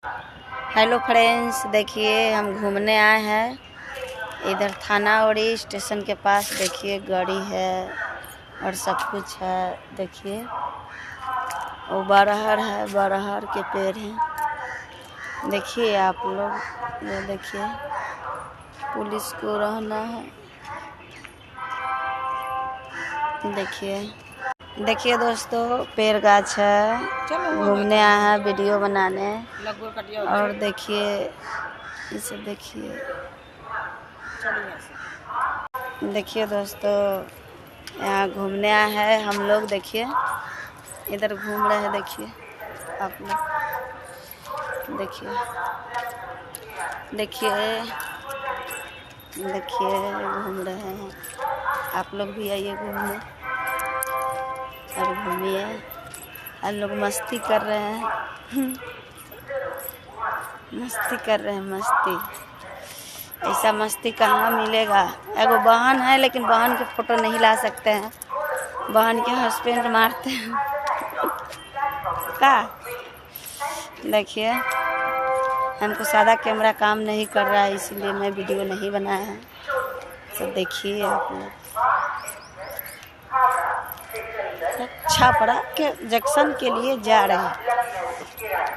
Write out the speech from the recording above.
Hello friends, देखिए हम घूमने आए हैं इधर थाना औड़ी स्टेशन के पास। देखिए गाड़ी है और सब कुछ है। देखिए वो बरहर है, बरहर के पेड़ हैं। देखिए आप लोग, ये देखिए पुलिस को रहना है। देखिए दोस्तों, पेड़ गाछ है। घूमने आए हैं वीडियो बनाने। और देखिए इसे देखिए दोस्तों, यहाँ घूमने आए हैं हम लोग। देखिए इधर घूम रहे हैं। देखिए आप लोग, देखिए घूम रहे हैं। आप लोग भी आइए घूमने और घूमिए। हम लोग मस्ती कर रहे हैं मस्ती। ऐसा मस्ती कहाँ मिलेगा। एगो बहन है, लेकिन बहन के फोटो नहीं ला सकते हैं। बहन के हस्बैंड मारते हैं का। देखिए हमको सादा कैमरा काम नहीं कर रहा है, इसलिए मैं वीडियो नहीं बनाया है। तो देखिए आप लोग, छपरा के जंक्शन के लिए जा रहे हैं।